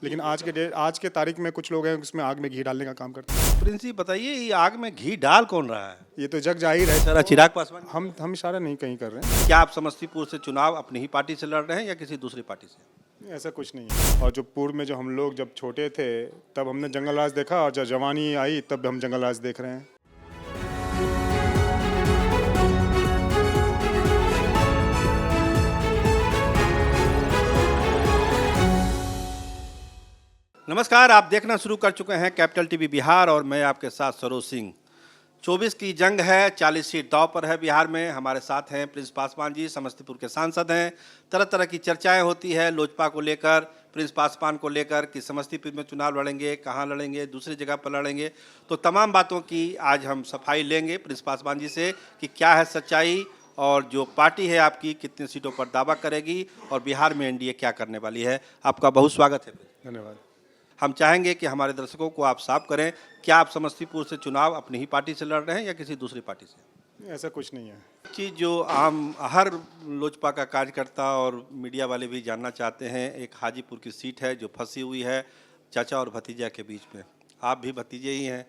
लेकिन आज के तारीख में कुछ लोग हैं उसमें आग में घी डालने का काम करते हैं। प्रिंस जी बताइए, ये आग में घी डाल कौन रहा है? ये तो जग जाहिर है। सर चिराग पासवान, हम इशारा नहीं कहीं कर रहे हैं। क्या आप समस्तीपुर से चुनाव अपनी ही पार्टी से लड़ रहे हैं या किसी दूसरी पार्टी से? ऐसा कुछ नहीं है। और जो पूर्व में जो हम लोग जब छोटे थे तब हमने जंगल राज देखा, और जब जवानी आई तब हम जंगल राज देख रहे हैं। नमस्कार, आप देखना शुरू कर चुके हैं कैपिटल टीवी बिहार और मैं आपके साथ सरोज सिंह। 24 की जंग है, 40 सीट दांव पर है बिहार में। हमारे साथ हैं प्रिंस पासवान जी, समस्तीपुर के सांसद हैं। तरह तरह की चर्चाएं होती है लोजपा को लेकर, प्रिंस पासवान को लेकर कि समस्तीपुर में चुनाव लड़ेंगे, कहाँ लड़ेंगे, दूसरी जगह पर लड़ेंगे। तो तमाम बातों की आज हम सफाई लेंगे प्रिंस पासवान जी से कि क्या है सच्चाई, और जो पार्टी है आपकी कितनी सीटों पर दावा करेगी, और बिहार में एनडीए क्या करने वाली है। आपका बहुत स्वागत है। धन्यवाद। हम चाहेंगे कि हमारे दर्शकों को आप साफ करें, क्या आप समस्तीपुर से चुनाव अपनी ही पार्टी से लड़ रहे हैं या किसी दूसरी पार्टी से? ऐसा कुछ नहीं है। चीज़ जो आम हर लोजपा का कार्यकर्ता और मीडिया वाले भी जानना चाहते हैं, एक हाजीपुर की सीट है जो फंसी हुई है चाचा और भतीजा के बीच में। आप भी भतीजे ही हैं,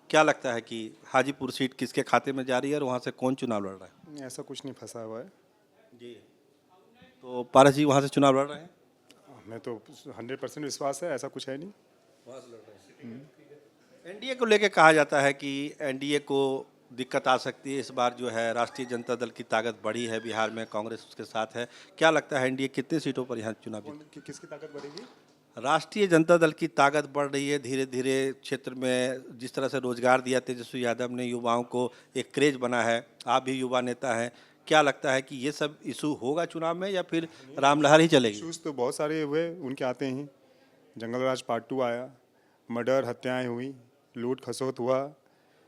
क्या लगता है कि हाजीपुर सीट किसके खाते में जा रही है और वहाँ से कौन चुनाव लड़ रहा है? ऐसा कुछ नहीं फंसा हुआ है जी। तो पारस जी वहाँ से चुनाव लड़ रहे हैं? हमें तो 100% विश्वास है, ऐसा कुछ है नहीं। एनडीए को लेकर कहा जाता है कि एनडीए को दिक्कत आ सकती है इस बार। जो है राष्ट्रीय जनता दल की ताकत बढ़ी है बिहार में, कांग्रेस उसके साथ है। क्या लगता है एनडीए कितनी सीटों पर यहाँ चुनाव जीत? किसकी ताकत बढ़ेगी? राष्ट्रीय जनता दल की ताकत बढ़ रही है धीरे धीरे। क्षेत्र में जिस तरह से रोजगार दिया तेजस्वी यादव ने, युवाओं को एक क्रेज बना है। आप भी युवा नेता हैं, क्या लगता है कि ये सब इशू होगा चुनाव में या फिर रामलहर ही चलेगी? इश्यूज तो बहुत सारे हुए, उनके आते ही। जंगल राज पार्ट 2 आया, मर्डर, हत्याएं हुई, लूट खसोट हुआ,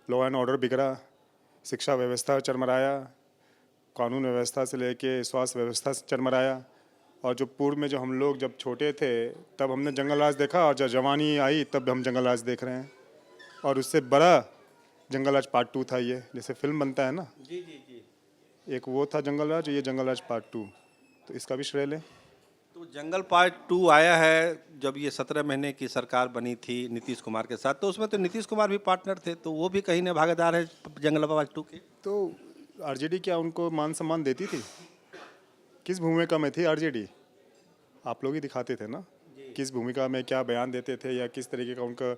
लॉ एंड ऑर्डर बिगड़ा, शिक्षा व्यवस्था चरमराया, कानून व्यवस्था से लेके स्वास्थ्य व्यवस्था से चरमराया। और जो पूर्व में जो हम लोग जब छोटे थे तब हमने जंगल राज देखा, और जब जवानी आई तब हम जंगल राज देख रहे हैं। और उससे बड़ा जंगल राज पार्ट 2 था। ये जैसे फिल्म बनता है ना, जी जी जी। एक वो था जंगल राज, ये जंगल राज पार्ट 2, तो इसका भी श्रेय लें। तो जंगल पार्ट 2 आया है जब ये 17 महीने की सरकार बनी थी नीतीश कुमार के साथ, तो उसमें तो नीतीश कुमार भी पार्टनर थे, तो वो भी कहीं ना भागीदार है जंगल पार्ट 2 के। तो आरजेडी क्या उनको मान सम्मान देती थी? किस भूमिका में थी आरजेडी? आप लोग ही दिखाते थे ना, किस भूमिका में क्या बयान देते थे, या किस तरीके का उनका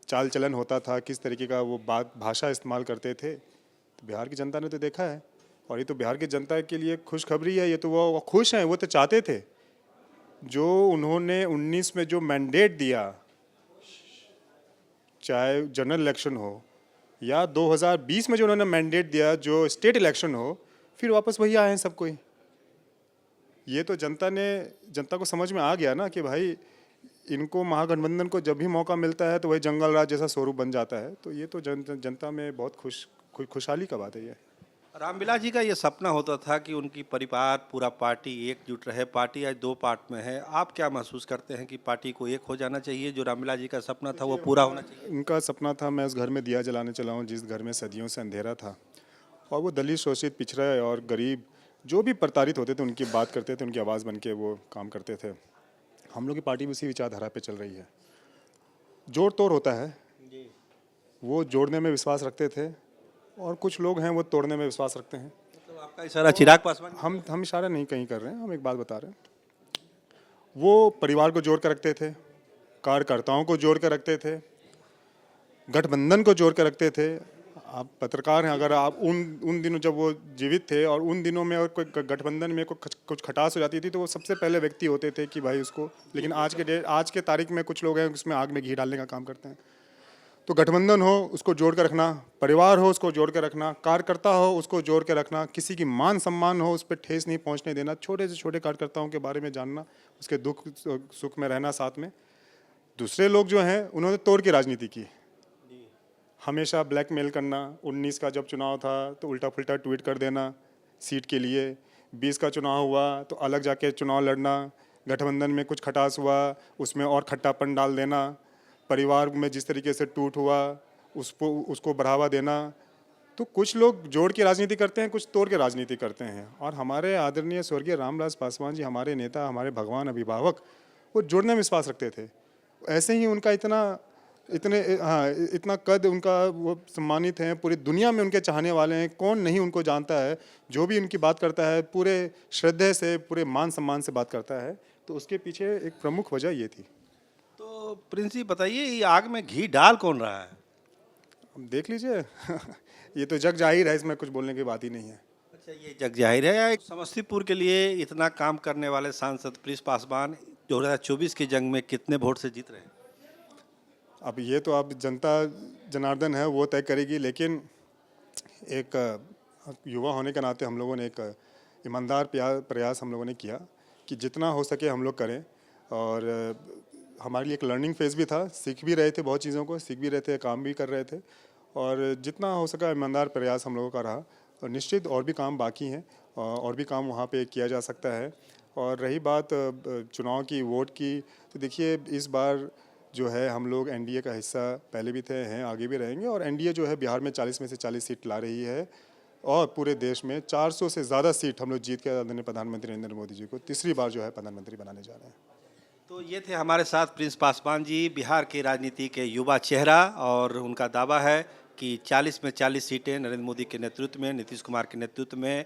चाल चलन होता था, किस तरीके का वो भाषा इस्तेमाल करते थे। तो बिहार की जनता ने तो देखा है, और ये तो बिहार की जनता के लिए खुशखबरी है। ये तो वो खुश हैं, वो तो चाहते थे। जो उन्होंने 19 में जो मैंडेट दिया, चाहे जनरल इलेक्शन हो या 2020 में जो उन्होंने मैंडेट दिया जो स्टेट इलेक्शन हो, फिर वापस वही आए हैं सब कोई। ये तो जनता को समझ में आ गया ना कि भाई इनको महागठबंधन को जब भी मौका मिलता है तो वही जंगल राज जैसा स्वरूप बन जाता है। तो ये तो जनता में बहुत खुशहाली का बात है। ये रामविलास जी का ये सपना होता था कि उनकी परिवार पूरा पार्टी एकजुट रहे। पार्टी आज 2 पार्ट में है। आप क्या महसूस करते हैं कि पार्टी को एक हो जाना चाहिए, जो रामविलास जी का सपना था वो पूरा होना चाहिए? उनका सपना था, मैं उस घर में दिया जलाने चला हूँ जिस घर में सदियों से अंधेरा था। और वो दलित, शोषित, पिछड़ा और गरीब जो भी प्रताड़ित होते थे उनकी बात करते थे, उनकी आवाज़ बन के वो काम करते थे। हम लोग की पार्टी भी उसी विचारधारा पे चल रही है। जोड़ तोड़ होता है, वो जोड़ने में विश्वास रखते थे, और कुछ लोग हैं वो तोड़ने में विश्वास रखते हैं। तो आपका इशारा चिराग पासवान? हम इशारा नहीं कहीं कर रहे हैं, हम एक बात बता रहे हैं। वो परिवार को जोड़ कर रखते थे, कार्यकर्ताओं को जोड़ कर रखते थे, गठबंधन को जोड़ कर रखते थे। आप पत्रकार हैं, अगर आप उन दिनों जब वो जीवित थे और उन दिनों में और कोई गठबंधन में कुछ खटास हो जाती थी तो वो सबसे पहले व्यक्ति होते थे कि भाई उसको। लेकिन आज के तारीख में कुछ लोग हैं उसमें आग में घी डालने का काम करते हैं। तो गठबंधन हो उसको जोड़ कर रखना, परिवार हो उसको जोड़ कर रखना, कार्यकर्ता हो उसको जोड़ कर रखना, किसी की मान सम्मान हो उस पर ठेस नहीं पहुंचने देना, छोटे से छोटे कार्यकर्ताओं के बारे में जानना, उसके दुख सुख में रहना साथ में। दूसरे लोग जो हैं उन्होंने तोड़ की राजनीति की, हमेशा ब्लैकमेल करना। 19 का जब चुनाव था तो उल्टा पुल्टा ट्वीट कर देना सीट के लिए, 20 का चुनाव हुआ तो अलग जाके चुनाव लड़ना, गठबंधन में कुछ खटास हुआ उसमें और खट्टापन डाल देना, परिवार में जिस तरीके से टूट हुआ उसको बढ़ावा देना। तो कुछ लोग जोड़ के राजनीति करते हैं, कुछ तोड़ के राजनीति करते हैं। और हमारे आदरणीय स्वर्गीय रामविलास पासवान जी, हमारे नेता, हमारे भगवान, अभिभावक, वो जोड़ने में विश्वास रखते थे। ऐसे ही उनका इतना कद उनका, वो सम्मानित हैं, पूरी दुनिया में उनके चाहने वाले हैं, कौन नहीं उनको जानता है। जो भी उनकी बात करता है पूरे श्रद्धे से, पूरे मान सम्मान से बात करता है। तो उसके पीछे एक प्रमुख वजह ये थी। तो प्रिंस जी बताइए, ये आग में घी डाल कौन रहा है? अब देख लीजिए ये तो जग जाहिर है, इसमें कुछ बोलने की बात ही नहीं है। अच्छा, ये जग जाहिर है या एक समस्तीपुर के लिए इतना काम करने वाले सांसद प्रिंस पासवान 2024 की जंग में कितने वोट से जीत रहे हैं? अब ये तो अब जनता जनार्दन है, वो तय करेगी। लेकिन एक युवा होने के नाते हम लोगों ने एक ईमानदार प्रयास हम लोगों ने किया कि जितना हो सके हम लोग करें। और हमारे लिए एक लर्निंग फेज़ भी था, सीख भी रहे थे, बहुत चीज़ों को सीख भी रहे थे, काम भी कर रहे थे। और जितना हो सका ईमानदार प्रयास हम लोगों का रहा। और निश्चित और भी काम बाकी हैं, और भी काम वहाँ पे किया जा सकता है। और रही बात चुनाव की, वोट की, तो देखिए इस बार जो है हम लोग एनडीए का हिस्सा पहले भी थे, हैं, आगे भी रहेंगे। और एनडीए जो है बिहार में 40 में से 40 सीट ला रही है, और पूरे देश में 400 से ज़्यादा सीट हम लोग जीत के आदरणीय प्रधानमंत्री नरेंद्र मोदी जी को तीसरी बार जो है प्रधानमंत्री बनाने जा रहे हैं। तो ये थे हमारे साथ प्रिंस पासवान जी, बिहार की राजनीति के युवा चेहरा, और उनका दावा है कि 40 में 40 सीटें नरेंद्र मोदी के नेतृत्व में, नीतीश कुमार के नेतृत्व में,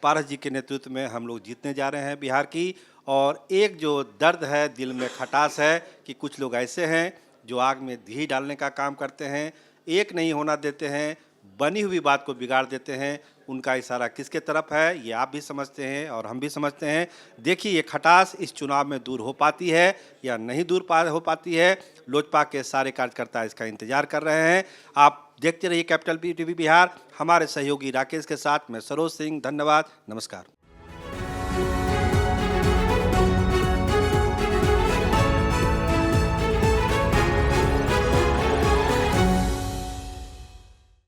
पारस जी के नेतृत्व में हम लोग जीतने जा रहे हैं बिहार की। और एक जो दर्द है, दिल में खटास है कि कुछ लोग ऐसे हैं जो आग में घी डालने का काम करते हैं, एक नहीं होना देते हैं, बनी हुई बात को बिगाड़ देते हैं। उनका इशारा किसके तरफ है ये आप भी समझते हैं और हम भी समझते हैं। देखिए ये खटास इस चुनाव में दूर हो पाती है या नहीं हो पाती है, लोजपा के सारे कार्यकर्ता इसका इंतजार कर रहे हैं। आप देखते रहिए कैपिटल टीवी बिहार। हमारे सहयोगी राकेश के साथ मैं सरोज सिंह, धन्यवाद, नमस्कार।